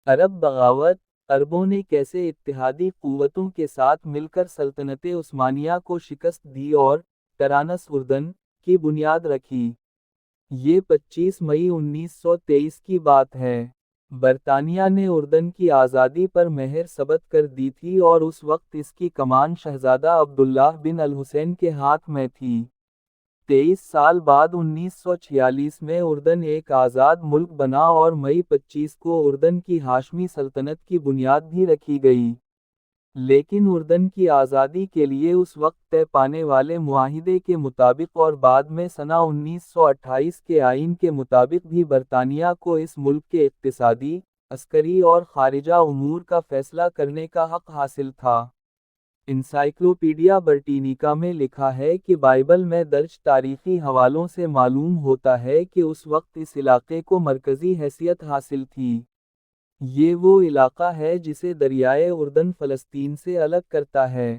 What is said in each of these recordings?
عرب بغاوت: عربوں نے کیسے اتحادی قوتوں کے ساتھ مل کر سلطنت عثمانیہ کو شکست دی اور ٹرانس اردن کی بنیاد رکھی۔ یہ 25 مئی 1923 کی بات ہے۔ برطانیہ نے اردن کی آزادی پر مہر ثبت کر دی تھی اور اس وقت اس کی کمان شہزادہ عبداللہ بن الحسین کے ہاتھ میں تھی۔ 23 سال بعد 1946 میں اردن ایک آزاد ملک بنا اور مئی 25 کو اردن کی ہاشمی سلطنت کی بنیاد بھی رکھی گئی۔ لیکن اردن کی آزادی کے لیے اس وقت طے پانے والے معاہدے کے مطابق اور بعد میں سنہ 1928 کے آئین کے مطابق بھی برطانیہ کو اس ملک کے اقتصادی، عسکری اور خارجہ امور کا فیصلہ کرنے کا حق حاصل تھا۔ انسائکلوپیڈیا برٹینیکا میں لکھا ہے کہ بائبل میں درج تاریخی حوالوں سے معلوم ہوتا ہے کہ اس وقت اس علاقے کو مرکزی حیثیت حاصل تھی۔ یہ وہ علاقہ ہے جسے دریائے اردن فلسطین سے الگ کرتا ہے۔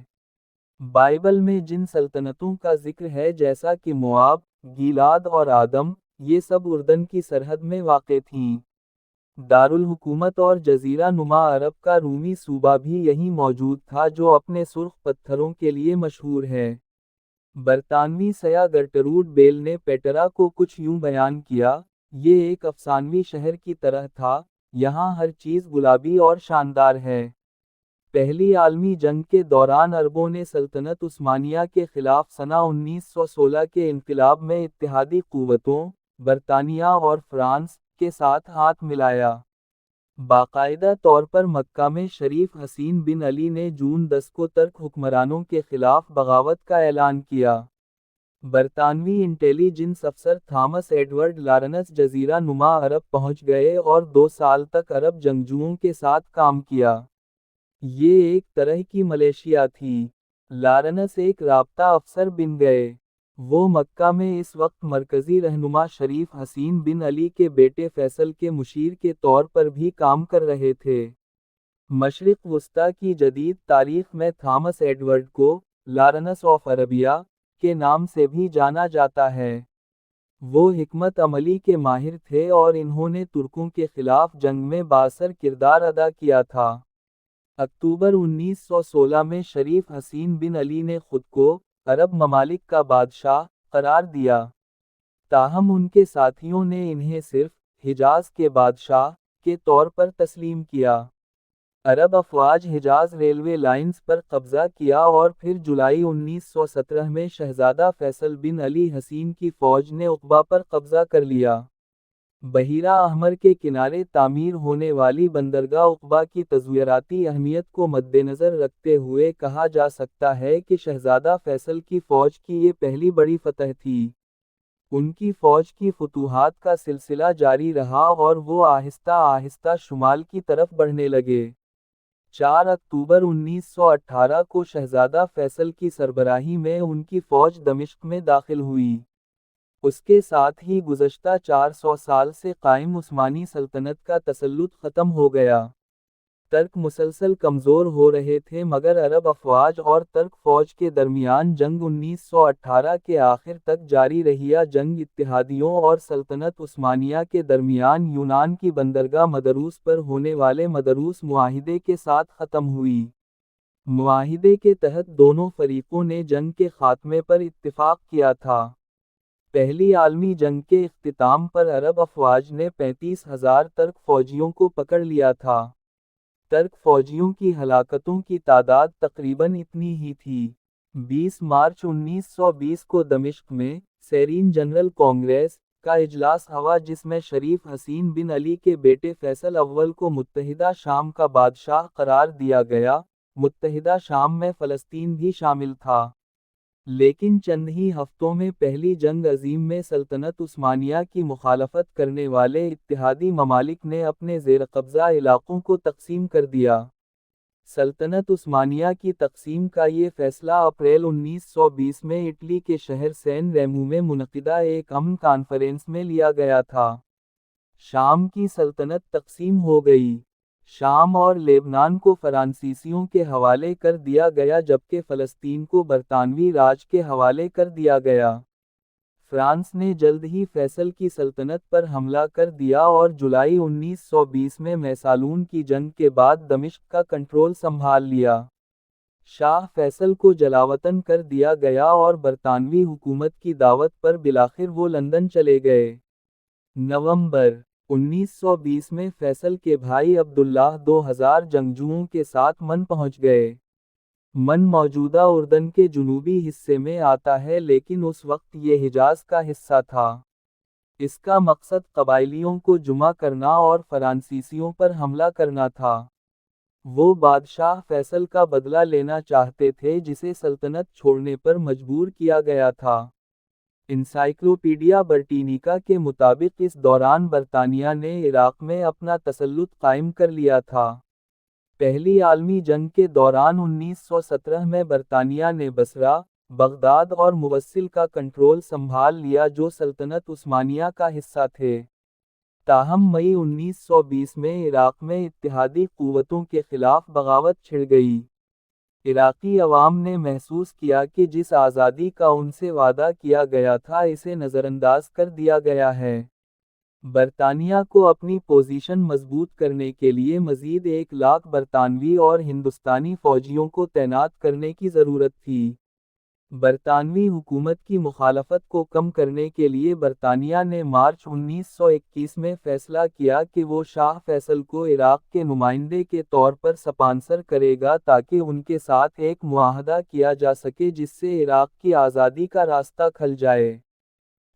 بائبل میں جن سلطنتوں کا ذکر ہے جیسا کہ موآب، گیلاد اور آدم، یہ سب اردن کی سرحد میں واقع تھیں۔ دارالحکومت اور جزیرہ نما عرب کا رومی صوبہ بھی یہیں موجود تھا جو اپنے سرخ پتھروں کے لیے مشہور ہے۔ برطانوی سیاح گرٹروڈ بیل نے پیٹرا کو کچھ یوں بیان کیا: یہ ایک افسانوی شہر کی طرح تھا، یہاں ہر چیز گلابی اور شاندار ہے۔ پہلی عالمی جنگ کے دوران عربوں نے سلطنت عثمانیہ کے خلاف سنہ 1916 کے انقلاب میں اتحادی قوتوں، برطانیہ اور فرانس، کے ساتھ ہاتھ ملایا۔ باقاعدہ طور پر مکہ میں شریف حسین بن علی نے جون 10 کو ترک حکمرانوں کے خلاف بغاوت کا اعلان کیا۔ برطانوی انٹیلی جنس افسر تھامس ایڈورڈ لارنس جزیرہ نما عرب پہنچ گئے اور 2 سال تک عرب جنگجوؤں کے ساتھ کام کیا۔ یہ ایک طرح کی ملیشیا تھی۔ لارنس ایک رابطہ افسر بن گئے۔ وہ مکہ میں اس وقت مرکزی رہنما شریف حسین بن علی کے بیٹے فیصل کے مشیر کے طور پر بھی کام کر رہے تھے۔ مشرق وسطی کی جدید تاریخ میں تھامس ایڈورڈ کو لارنس آف عربیہ کے نام سے بھی جانا جاتا ہے۔ وہ حکمت عملی کے ماہر تھے اور انہوں نے ترکوں کے خلاف جنگ میں بااثر کردار ادا کیا تھا۔ اکتوبر 1916 میں شریف حسین بن علی نے خود کو عرب ممالک کا بادشاہ قرار دیا۔ تاہم ان کے ساتھیوں نے انہیں صرف حجاز کے بادشاہ کے طور پر تسلیم کیا۔ عرب افواج حجاز ریلوے لائنز پر قبضہ کیا اور پھر جولائی 1917 میں شہزادہ فیصل بن علی حسین کی فوج نے عقبہ پر قبضہ کر لیا۔ بحیرہ احمر کے کنارے تعمیر ہونے والی بندرگاہ عقبہ کی تزویراتی اہمیت کو مدنظر رکھتے ہوئے کہا جا سکتا ہے کہ شہزادہ فیصل کی فوج کی یہ پہلی بڑی فتح تھی۔ ان کی فوج کی فتوحات کا سلسلہ جاری رہا اور وہ آہستہ آہستہ شمال کی طرف بڑھنے لگے۔ 4 اکتوبر 1918 کو شہزادہ فیصل کی سربراہی میں ان کی فوج دمشق میں داخل ہوئی۔ اس کے ساتھ ہی گزشتہ 400 سال سے قائم عثمانی سلطنت کا تسلط ختم ہو گیا۔ ترک مسلسل کمزور ہو رہے تھے مگر عرب افواج اور ترک فوج کے درمیان جنگ 1918 کے آخر تک جاری رہی۔ جنگ اتحادیوں اور سلطنت عثمانیہ کے درمیان یونان کی بندرگاہ مدروس پر ہونے والے مدروس معاہدے کے ساتھ ختم ہوئی۔ معاہدے کے تحت دونوں فریقوں نے جنگ کے خاتمے پر اتفاق کیا تھا۔ پہلی عالمی جنگ کے اختتام پر عرب افواج نے 35,000 ترک فوجیوں کو پکڑ لیا تھا۔ ترک فوجیوں کی ہلاکتوں کی تعداد تقریباً اتنی ہی تھی۔ 20 مارچ 1920 کو دمشق میں سیرین جنرل کانگریس کا اجلاس ہوا جس میں شریف حسین بن علی کے بیٹے فیصل اول کو متحدہ شام کا بادشاہ قرار دیا گیا۔ متحدہ شام میں فلسطین بھی شامل تھا۔ لیکن چند ہی ہفتوں میں پہلی جنگ عظیم میں سلطنت عثمانیہ کی مخالفت کرنے والے اتحادی ممالک نے اپنے زیر قبضہ علاقوں کو تقسیم کر دیا۔ سلطنت عثمانیہ کی تقسیم کا یہ فیصلہ اپریل 1920 میں اٹلی کے شہر سین ریمو میں منعقدہ ایک امن کانفرنس میں لیا گیا تھا۔ شام کی سلطنت تقسیم ہو گئی۔ شام اور لیبنان کو فرانسیسیوں کے حوالے کر دیا گیا جبکہ فلسطین کو برطانوی راج کے حوالے کر دیا گیا۔ فرانس نے جلد ہی فیصل کی سلطنت پر حملہ کر دیا اور جولائی 1920 میں میسالون کی جنگ کے بعد دمشق کا کنٹرول سنبھال لیا۔ شاہ فیصل کو جلاوطن کر دیا گیا اور برطانوی حکومت کی دعوت پر بالآخر وہ لندن چلے گئے۔ نومبر 1920 میں فیصل کے بھائی عبداللہ 2000 جنگجوؤں کے ساتھ من پہنچ گئے۔ من موجودہ اردن کے جنوبی حصے میں آتا ہے لیکن اس وقت یہ حجاز کا حصہ تھا۔ اس کا مقصد قبائلیوں کو جمع کرنا اور فرانسیسیوں پر حملہ کرنا تھا۔ وہ بادشاہ فیصل کا بدلہ لینا چاہتے تھے جسے سلطنت چھوڑنے پر مجبور کیا گیا تھا۔ انسائکلوپیڈیا برٹینیکا کے مطابق اس دوران برطانیہ نے عراق میں اپنا تسلط قائم کر لیا تھا۔ پہلی عالمی جنگ کے دوران 1917 میں برطانیہ نے بصرہ، بغداد اور موصل کا کنٹرول سنبھال لیا جو سلطنت عثمانیہ کا حصہ تھے۔ تاہم مئی 1920 میں عراق میں اتحادی قوتوں کے خلاف بغاوت چھڑ گئی۔ عراقی عوام نے محسوس کیا کہ جس آزادی کا ان سے وعدہ کیا گیا تھا اسے نظر انداز کر دیا گیا ہے۔ برطانیہ کو اپنی پوزیشن مضبوط کرنے کے لیے مزید 1,00,000 برطانوی اور ہندوستانی فوجیوں کو تعینات کرنے کی ضرورت تھی۔ برطانوی حکومت کی مخالفت کو کم کرنے کے لیے برطانیہ نے مارچ 1921 میں فیصلہ کیا کہ وہ شاہ فیصل کو عراق کے نمائندے کے طور پر سپانسر کرے گا تاکہ ان کے ساتھ ایک معاہدہ کیا جا سکے جس سے عراق کی آزادی کا راستہ کھل جائے۔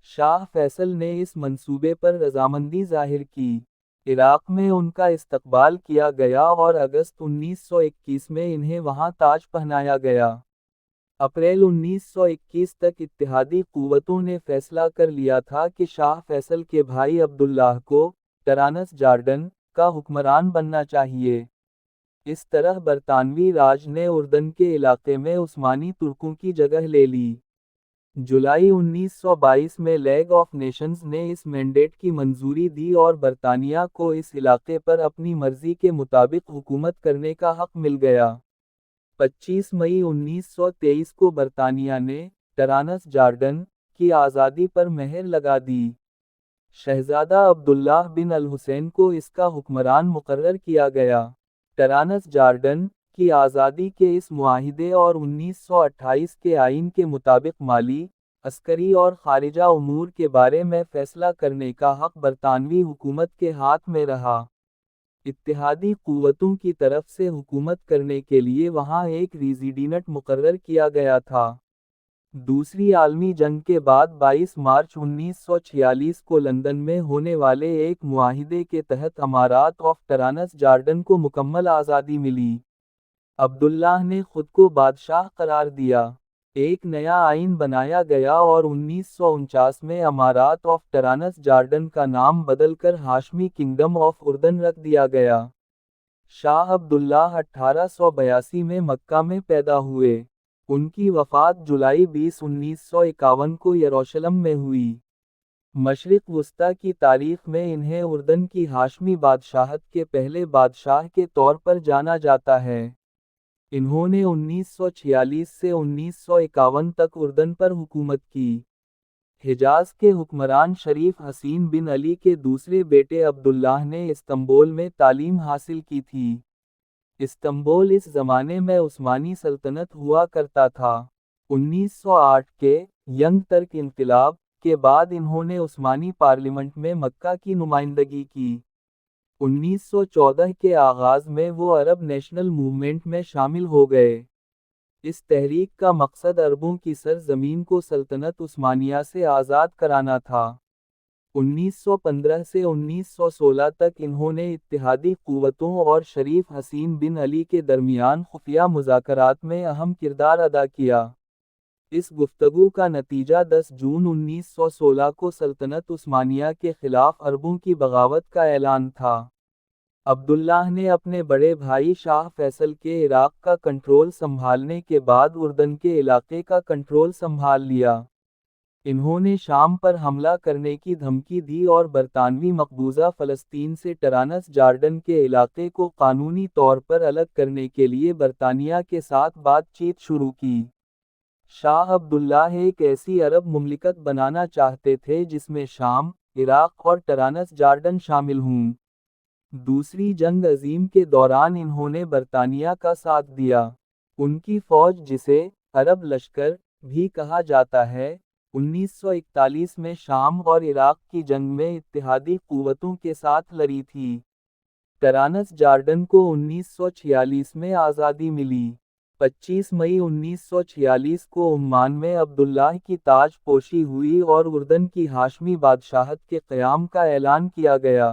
شاہ فیصل نے اس منصوبے پر رضامندی ظاہر کی۔ عراق میں ان کا استقبال کیا گیا اور اگست 1921 میں انہیں وہاں تاج پہنایا گیا۔ اپریل 1921 تک اتحادی قوتوں نے فیصلہ کر لیا تھا کہ شاہ فیصل کے بھائی عبداللہ کو ٹرانس جارڈن کا حکمران بننا چاہیے۔ اس طرح برطانوی راج نے اردن کے علاقے میں عثمانی ترکوں کی جگہ لے لی۔ جولائی 1922 میں لیگ آف نیشنز نے اس مینڈیٹ کی منظوری دی اور برطانیہ کو اس علاقے پر اپنی مرضی کے مطابق حکومت کرنے کا حق مل گیا۔ 25 مئی 1923 کو برطانیہ نے ٹرانس جارڈن کی آزادی پر مہر لگا دی۔ شہزادہ عبداللہ بن الحسین کو اس کا حکمران مقرر کیا گیا۔ ٹرانس جارڈن کی آزادی کے اس معاہدے اور 1928 کے آئین کے مطابق مالی، عسکری اور خارجہ امور کے بارے میں فیصلہ کرنے کا حق برطانوی حکومت کے ہاتھ میں رہا۔ اتحادی قوتوں کی طرف سے حکومت کرنے کے لیے وہاں ایک ریزیڈنٹ مقرر کیا گیا تھا۔ دوسری عالمی جنگ کے بعد 22 مارچ 1946 کو لندن میں ہونے والے ایک معاہدے کے تحت امارات آف ٹرانس جارڈن کو مکمل آزادی ملی۔ عبداللہ نے خود کو بادشاہ قرار دیا۔ ایک نیا آئین بنایا گیا اور 1949 میں امارات آف ٹرانس جارڈن کا نام بدل کر ہاشمی کنگڈم آف اردن رکھ دیا گیا۔ شاہ عبداللہ 1882 میں مکہ میں پیدا ہوئے۔ ان کی وفات جولائی 20 1951 کو یروشلم میں ہوئی۔ مشرق وسطی کی تاریخ میں انہیں اردن کی ہاشمی بادشاہت کے پہلے بادشاہ کے طور پر جانا جاتا ہے۔ انہوں نے 1946 سے 1951 تک اردن پر حکومت کی۔ حجاز کے حکمران شریف حسین بن علی کے دوسرے بیٹے عبداللہ نے استنبول میں تعلیم حاصل کی تھی۔ استنبول اس زمانے میں عثمانی سلطنت ہوا کرتا تھا۔ 1908 کے ینگ ترک انقلاب کے بعد انہوں نے عثمانی پارلیمنٹ میں مکہ کی نمائندگی کی۔ 1914 کے آغاز میں وہ عرب نیشنل موومنٹ میں شامل ہو گئے۔ اس تحریک کا مقصد عربوں کی سرزمین کو سلطنت عثمانیہ سے آزاد کرانا تھا۔ 1915 سے 1916 تک انہوں نے اتحادی قوتوں اور شریف حسین بن علی کے درمیان خفیہ مذاکرات میں اہم کردار ادا کیا۔ اس گفتگو کا نتیجہ 10 جون 1916 کو سلطنت عثمانیہ کے خلاف عربوں کی بغاوت کا اعلان تھا۔ عبداللہ نے اپنے بڑے بھائی شاہ فیصل کے عراق کا کنٹرول سنبھالنے کے بعد اردن کے علاقے کا کنٹرول سنبھال لیا۔ انہوں نے شام پر حملہ کرنے کی دھمکی دی اور برطانوی مقبوضہ فلسطین سے ٹرانس جارڈن کے علاقے کو قانونی طور پر الگ کرنے کے لیے برطانیہ کے ساتھ بات چیت شروع کی۔ شاہ عبداللہ ایک ایسی عرب مملکت بنانا چاہتے تھے جس میں شام، عراق اور ٹرانس جارڈن شامل ہوں۔ دوسری جنگ عظیم کے دوران انہوں نے برطانیہ کا ساتھ دیا۔ ان کی فوج، جسے عرب لشکر بھی کہا جاتا ہے، 1941 میں شام اور عراق کی جنگ میں اتحادی قوتوں کے ساتھ لڑی تھی۔ ٹرانس جارڈن کو 1946 میں آزادی ملی۔ 25 مئی 1946 کو عمان میں عبداللہ کی تاج پوشی ہوئی اور اردن کی ہاشمی بادشاہت کے قیام کا اعلان کیا گیا۔